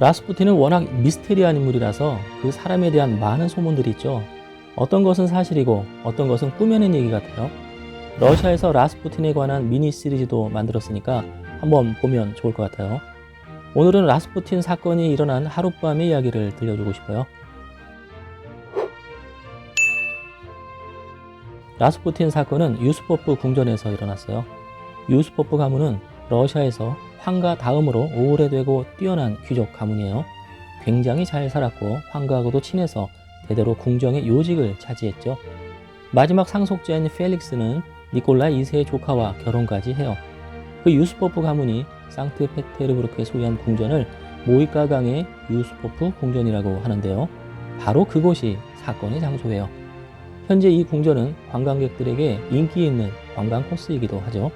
라스푸틴은 워낙 미스테리한 인물이라서 그 사람에 대한 많은 소문들이 있죠. 어떤 것은 사실이고 어떤 것은 꾸며낸 얘기 같아요. 러시아에서 라스푸틴에 관한 미니 시리즈도 만들었으니까 한번 보면 좋을 것 같아요. 오늘은 라스푸틴 사건이 일어난 하룻밤의 이야기를 들려주고 싶어요. 라스푸틴 사건은 유수포프 궁전에서 일어났어요. 유수포프 가문은 러시아에서 황가 다음으로 오래되고 뛰어난 귀족 가문이에요. 굉장히 잘 살았고 황가하고도 친해서 대대로 궁정의 요직을 차지했죠. 마지막 상속자인 펠릭스는 니콜라이 2세의 조카와 결혼까지 해요. 그 유수포프 가문이 상트페테르부르크에 소유한 궁전을 모이카강의 유수포프 궁전이라고 하는데요. 바로 그곳이 사건의 장소예요. 현재 이 궁전은 관광객들에게 인기 있는 관광 코스이기도 하죠.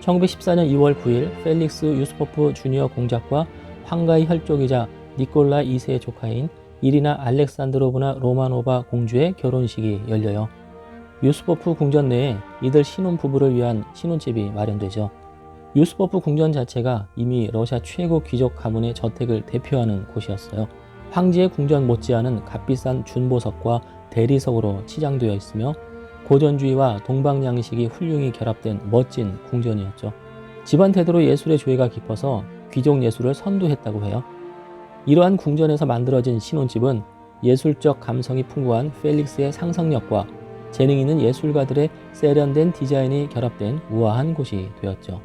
1914년 2월 9일 펠릭스 유수포프 주니어 공작과 황가의 혈족이자 니콜라이 2세의 조카인 이리나 알렉산드로브나 로마노바 공주의 결혼식이 열려요. 유수포프 궁전 내에 이들 신혼부부를 위한 신혼집이 마련되죠. 유수포프 궁전 자체가 이미 러시아 최고 귀족 가문의 저택을 대표하는 곳이었어요. 황제의 궁전 못지않은 값비싼 준보석과 대리석으로 치장되어 있으며 고전주의와 동방양식이 훌륭히 결합된 멋진 궁전이었죠. 집안 태도로 예술의 조예가 깊어서 귀족 예술을 선도했다고 해요. 이러한 궁전에서 만들어진 신혼집은 예술적 감성이 풍부한 펠릭스의 상상력과 재능 있는 예술가들의 세련된 디자인이 결합된 우아한 곳이 되었죠.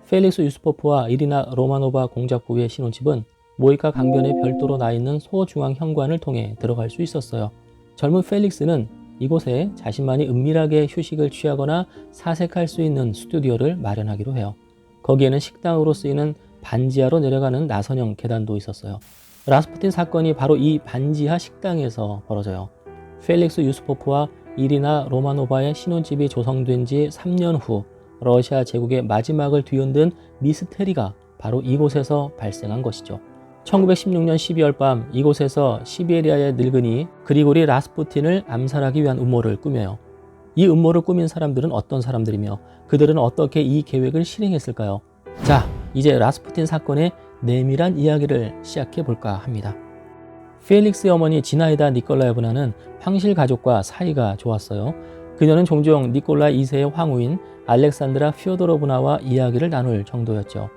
펠릭스 유수포프와 이리나 로마노바 공작부의 신혼집은 모이카 강변에 별도로 나 있는 소중앙 현관을 통해 들어갈 수 있었어요. 젊은 펠릭스는 이곳에 자신만이 은밀하게 휴식을 취하거나 사색할 수 있는 스튜디오를 마련하기로 해요. 거기에는 식당으로 쓰이는 반지하로 내려가는 나선형 계단도 있었어요. 라스푸틴 사건이 바로 이 반지하 식당에서 벌어져요. 펠릭스 유수포프와 이리나 로마노바의 신혼집이 조성된 지 3년 후 러시아 제국의 마지막을 뒤흔든 미스테리가 바로 이곳에서 발생한 것이죠. 1916년 12월 밤 이곳에서 시베리아의 늙은이 그리고리 라스푸틴을 암살하기 위한 음모를 꾸며요. 이 음모를 꾸민 사람들은 어떤 사람들이며 그들은 어떻게 이 계획을 실행했을까요? 자, 이제 라스푸틴 사건의 내밀한 이야기를 시작해 볼까 합니다. 펠릭스의 어머니 지나이다 니콜라예브나는 황실 가족과 사이가 좋았어요. 그녀는 종종 니콜라이 2세의 황후인 알렉산드라 피오도로브나와 이야기를 나눌 정도였죠.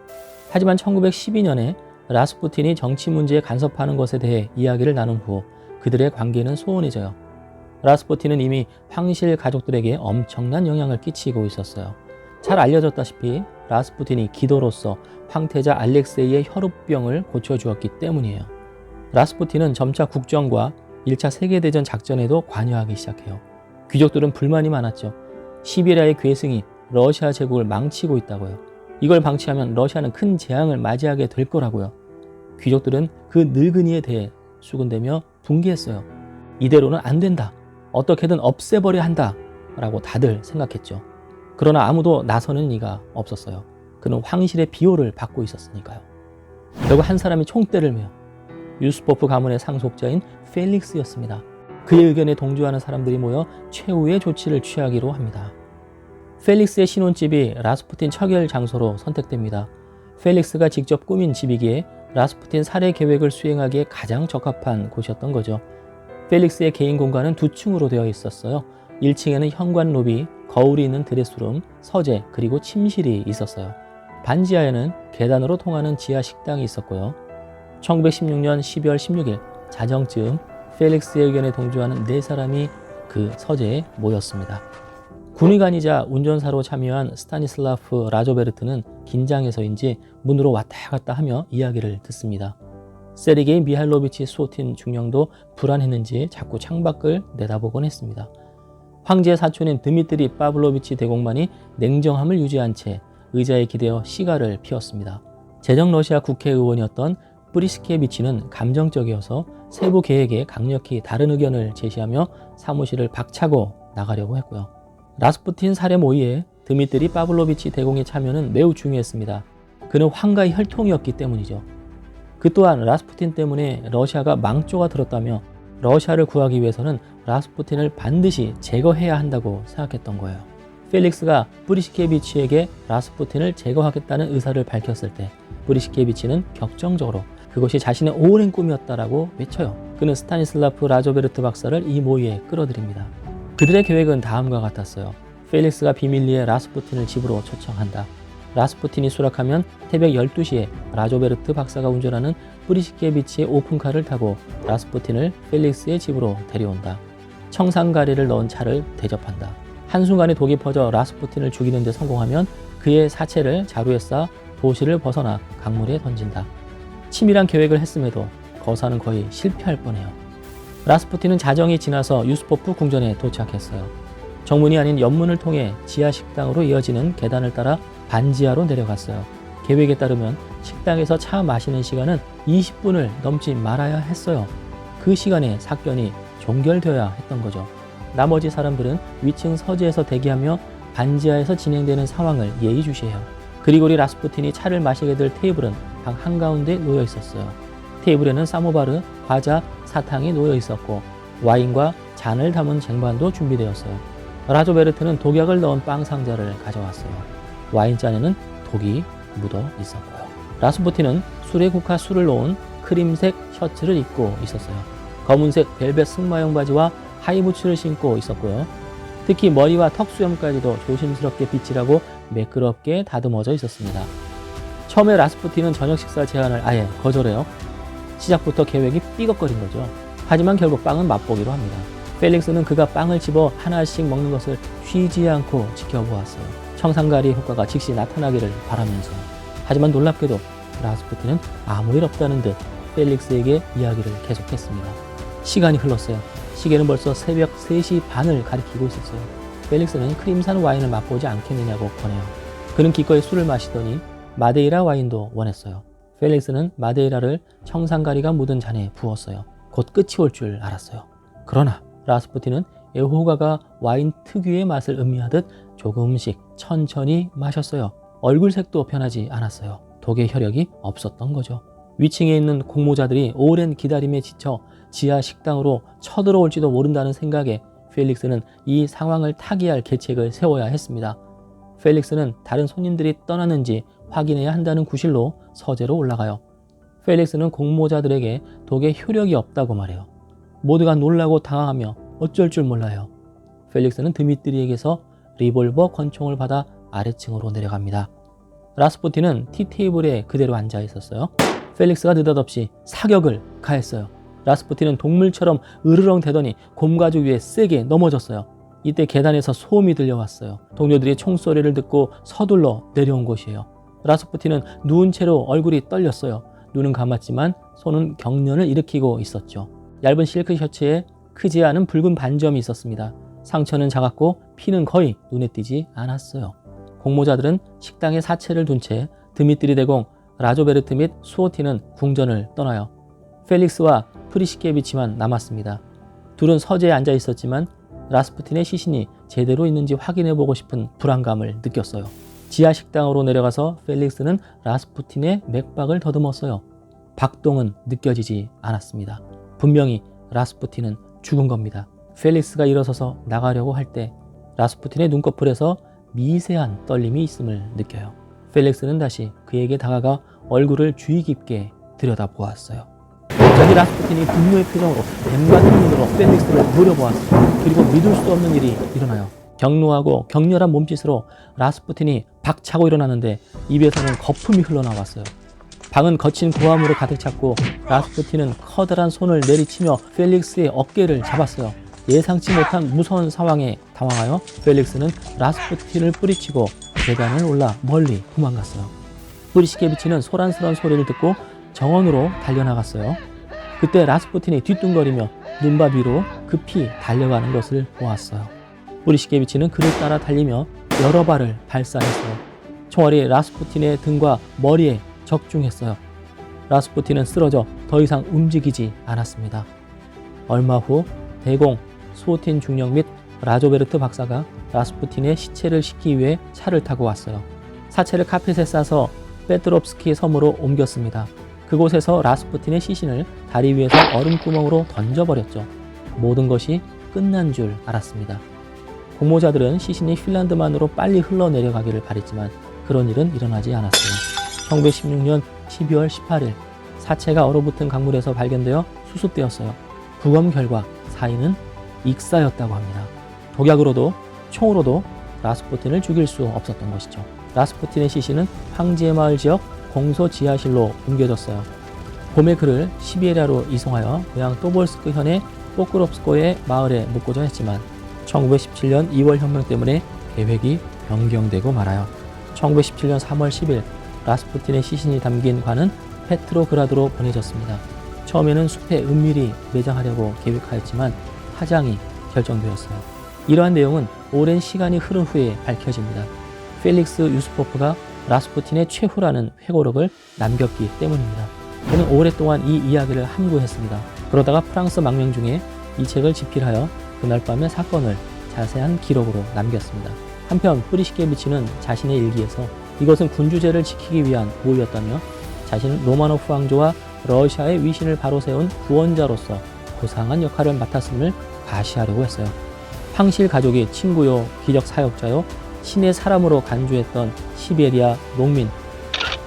하지만 1912년에 라스푸틴이 정치 문제에 간섭하는 것에 대해 이야기를 나눈 후 그들의 관계는 소원해져요. 라스푸틴은 이미 황실 가족들에게 엄청난 영향을 끼치고 있었어요. 잘 알려졌다시피 라스푸틴이 기도로서 황태자 알렉세이의 혈우병을 고쳐주었기 때문이에요. 라스푸틴은 점차 국정과 1차 세계대전 작전에도 관여하기 시작해요. 귀족들은 불만이 많았죠. 시베리아의 괴승이 러시아 제국을 망치고 있다고요. 이걸 방치하면 러시아는 큰 재앙을 맞이하게 될 거라고요. 귀족들은 그 늙은이에 대해 수군대며 분개했어요. 이대로는 안 된다. 어떻게든 없애버려야 한다. 라고 다들 생각했죠. 그러나 아무도 나서는 이가 없었어요. 그는 황실의 비호를 받고 있었으니까요. 결국 한 사람이 총대를 메어 유수포프 가문의 상속자인 펠릭스였습니다. 그의 의견에 동조하는 사람들이 모여 최후의 조치를 취하기로 합니다. 펠릭스의 신혼집이 라스푸틴 처결 장소로 선택됩니다. 펠릭스가 직접 꾸민 집이기에 라스푸틴 살해 계획을 수행하기에 가장 적합한 곳이었던 거죠. 펠릭스의 개인 공간은 2층으로 되어 있었어요. 1층에는 현관 로비, 거울이 있는 드레스룸, 서재, 그리고 침실이 있었어요. 반지하에는 계단으로 통하는 지하 식당이 있었고요. 1916년 12월 16일 자정쯤 펠릭스의 의견에 동조하는 4사람이 그 서재에 모였습니다. 군의관이자 운전사로 참여한 스타니슬라프 라조베르트는 긴장해서인지 문으로 왔다 갔다 하며 이야기를 듣습니다. 세르게이 미하일로비치 수호틴 중령도 불안했는지 자꾸 창밖을 내다보곤 했습니다. 황제의 사촌인 드미트리 파블로비치 대공만이 냉정함을 유지한 채 의자에 기대어 시가를 피웠습니다. 제정 러시아 국회의원이었던 뿌리스케비치는 감정적이어서 세부 계획에 강력히 다른 의견을 제시하며 사무실을 박차고 나가려고 했고요. 라스푸틴 살해 모의에 드미트리 파블로비치 대공의 참여는 매우 중요했습니다. 그는 황가의 혈통이었기 때문이죠. 그 또한 라스푸틴 때문에 러시아가 망조가 들었다며 러시아를 구하기 위해서는 라스푸틴을 반드시 제거해야 한다고 생각했던 거예요. 펠릭스가 뿌리시케비치에게 라스푸틴을 제거하겠다는 의사를 밝혔을 때 뿌리시케비치는 격정적으로 그것이 자신의 오랜 꿈이었다라고 외쳐요. 그는 스타니슬라프 라조베르트 박사를 이 모의에 끌어들입니다. 그들의 계획은 다음과 같았어요. 펠릭스가 비밀리에 라스푸틴을 집으로 초청한다. 라스푸틴이 수락하면 새벽 12시에 라조베르트 박사가 운전하는 프리시케비치의 오픈카를 타고 라스푸틴을 펠릭스의 집으로 데려온다. 청산가리를 넣은 차를 대접한다. 한순간에 독이 퍼져 라스푸틴을 죽이는 데 성공하면 그의 사체를 자루에 싸 도시를 벗어나 강물에 던진다. 치밀한 계획을 했음에도 거사는 거의 실패할 뻔해요. 라스푸틴은 자정이 지나서 유스포프 궁전에 도착했어요. 정문이 아닌 옆문을 통해 지하 식당으로 이어지는 계단을 따라 반지하로 내려갔어요. 계획에 따르면 식당에서 차 마시는 시간은 20분을 넘지 말아야 했어요. 그 시간에 사건이 종결되어야 했던 거죠. 나머지 사람들은 위층 서재에서 대기하며 반지하에서 진행되는 상황을 예의주시해요. 그리고리 라스푸틴이 차를 마시게 될 테이블은 방 한가운데 놓여 있었어요. 테이블에는 사모바르, 과자, 사탕이 놓여 있었고 와인과 잔을 담은 쟁반도 준비되었어요. 라조베르트는 독약을 넣은 빵 상자를 가져왔어요. 와인잔에는 독이 묻어 있었고요. 라스푸틴은 술에 국화 술을 놓은 크림색 셔츠를 입고 있었어요. 검은색 벨벳 승마용 바지와 하이부츠를 신고 있었고요. 특히 머리와 턱 수염까지도 조심스럽게 빗질하고 매끄럽게 다듬어져 있었습니다. 처음에 라스푸틴은 저녁 식사 제안을 아예 거절해요. 시작부터 계획이 삐걱거린 거죠. 하지만 결국 빵은 맛보기로 합니다. 펠릭스는 그가 빵을 집어 하나씩 먹는 것을 쉬지 않고 지켜보았어요. 청산가리 효과가 즉시 나타나기를 바라면서. 하지만 놀랍게도 라스푸틴은 아무 일 없다는 듯 펠릭스에게 이야기를 계속했습니다. 시간이 흘렀어요. 시계는 벌써 새벽 3시 반을 가리키고 있었어요. 펠릭스는 크림산 와인을 맛보지 않겠느냐고 권해요. 그는 기꺼이 술을 마시더니 마데이라 와인도 원했어요. 펠릭스는 마데이라를 청산가리가 묻은 잔에 부었어요. 곧 끝이 올 줄 알았어요. 그러나 라스푸틴은 애호가가 와인 특유의 맛을 음미하듯 조금씩 천천히 마셨어요. 얼굴색도 변하지 않았어요. 독의 혈액이 없었던 거죠. 위층에 있는 공모자들이 오랜 기다림에 지쳐 지하 식당으로 쳐들어올지도 모른다는 생각에 펠릭스는 이 상황을 타개할 계책을 세워야 했습니다. 펠릭스는 다른 손님들이 떠났는지 확인해야 한다는 구실로 서재로 올라가요. 펠릭스는 공모자들에게 독의 효력이 없다고 말해요. 모두가 놀라고 당황하며 어쩔 줄 몰라요. 펠릭스는 드미트리에게서 리볼버 권총을 받아 아래층으로 내려갑니다. 라스푸틴은 티테이블에 그대로 앉아 있었어요. 펠릭스가 느닷없이 사격을 가했어요. 라스푸틴은 동물처럼 으르렁대더니 곰가죽 위에 세게 넘어졌어요. 이때 계단에서 소음이 들려왔어요. 동료들이 총소리를 듣고 서둘러 내려온 곳이에요. 라스푸틴은 누운 채로 얼굴이 떨렸어요. 눈은 감았지만 손은 경련을 일으키고 있었죠. 얇은 실크 셔츠에 크지 않은 붉은 반점이 있었습니다. 상처는 작았고 피는 거의 눈에 띄지 않았어요. 공모자들은 식당에 사체를 둔 채 드미트리 대공, 라조베르트 및 수오틴은 궁전을 떠나요. 펠릭스와 프리시케비치만 남았습니다. 둘은 서재에 앉아 있었지만 라스푸틴의 시신이 제대로 있는지 확인해보고 싶은 불안감을 느꼈어요. 지하 식당으로 내려가서 펠릭스는 라스푸틴의 맥박을 더듬었어요. 박동은 느껴지지 않았습니다. 분명히 라스푸틴은 죽은 겁니다. 펠릭스가 일어서서 나가려고 할 때 라스푸틴의 눈꺼풀에서 미세한 떨림이 있음을 느껴요. 펠릭스는 다시 그에게 다가가 얼굴을 주의 깊게 들여다보았어요. 갑자기 라스푸틴이 분노의 표정으로 뱀 같은 눈으로 펠릭스를 노려보았어요. 그리고 믿을 수 없는 일이 일어나요. 격노하고 격렬한 몸짓으로 라스푸틴이 박차고 일어나는데 입에서는 거품이 흘러나왔어요. 방은 거친 고함으로 가득 찼고 라스푸틴은 커다란 손을 내리치며 펠릭스의 어깨를 잡았어요. 예상치 못한 무서운 상황에 당황하여 펠릭스는 라스푸틴을 뿌리치고 계단을 올라 멀리 도망갔어요. 프리시케비치는 소란스러운 소리를 듣고 정원으로 달려나갔어요. 그때 라스푸틴이 뒤뚱거리며 눈밭 위로 급히 달려가는 것을 보았어요. 프리시케비치는 그를 따라 달리며 여러 발을 발사했어요. 총알이 라스푸틴의 등과 머리에 적중했어요. 라스푸틴은 쓰러져 더 이상 움직이지 않았습니다. 얼마 후 대공, 수오틴 중령 및 라조베르트 박사가 라스푸틴의 시체를 싣기 위해 차를 타고 왔어요. 사체를 카펫에 싸서 페트롭스키 섬으로 옮겼습니다. 그곳에서 라스푸틴의 시신을 다리 위에서 얼음구멍으로 던져버렸죠. 모든 것이 끝난 줄 알았습니다. 공모자들은 시신이 핀란드만으로 빨리 흘러내려가기를 바랬지만 그런 일은 일어나지 않았어요. 1916년 12월 18일 사체가 얼어붙은 강물에서 발견되어 수습되었어요. 부검 결과 사인은 익사였다고 합니다. 독약으로도 총으로도 라스푸틴을 죽일 수 없었던 것이죠. 라스푸틴의 시신은 황제의 마을 지역 공소 지하실로 옮겨졌어요. 봄에 그를 시베리아로 이송하여 고향 또볼스크 현의 포크롭스코의 마을에 묻고자 했지만 1917년 2월 혁명 때문에 계획이 변경되고 말아요. 1917년 3월 10일 라스푸틴의 시신이 담긴 관은 페트로그라드로 보내졌습니다. 처음에는 숲에 은밀히 매장하려고 계획하였지만 파장이 결정되었어요. 이러한 내용은 오랜 시간이 흐른 후에 밝혀집니다. 펠릭스 유스포프가 라스푸틴의 최후라는 회고록을 남겼기 때문입니다. 그는 오랫동안 이 이야기를 함구했습니다. 그러다가 프랑스 망명 중에 이 책을 집필하여 그날 밤의 사건을 자세한 기록으로 남겼습니다. 한편 프리시케비치는 자신의 일기에서 이것은 군주제를 지키기 위한 보호였다며 자신은 로마노프 왕조와 러시아의 위신을 바로 세운 구원자로서 고상한 역할을 맡았음을 과시하려고 했어요. 황실 가족이 친구요, 기적 사역자요, 신의 사람으로 간주했던 시베리아 농민,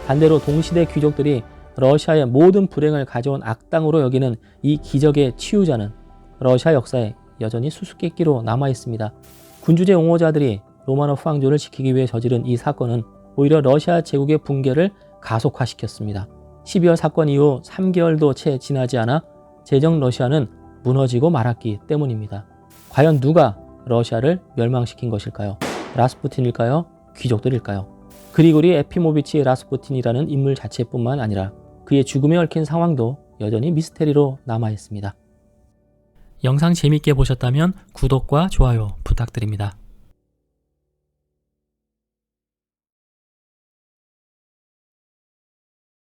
반대로 동시대 귀족들이 러시아의 모든 불행을 가져온 악당으로 여기는 이 기적의 치유자는 러시아 역사에 여전히 수수께끼로 남아있습니다. 군주제 옹호자들이 로마노프 왕조를 지키기 위해 저지른 이 사건은 오히려 러시아 제국의 붕괴를 가속화시켰습니다. 12월 사건 이후 3개월도 채 지나지 않아 제정 러시아는 무너지고 말았기 때문입니다. 과연 누가 러시아를 멸망시킨 것일까요? 라스푸틴일까요? 귀족들일까요? 그리고리 에피모비치 라스푸틴이라는 인물 자체뿐만 아니라 그의 죽음에 얽힌 상황도 여전히 미스테리로 남아있습니다. 영상 재밌게 보셨다면 구독과 좋아요 부탁드립니다.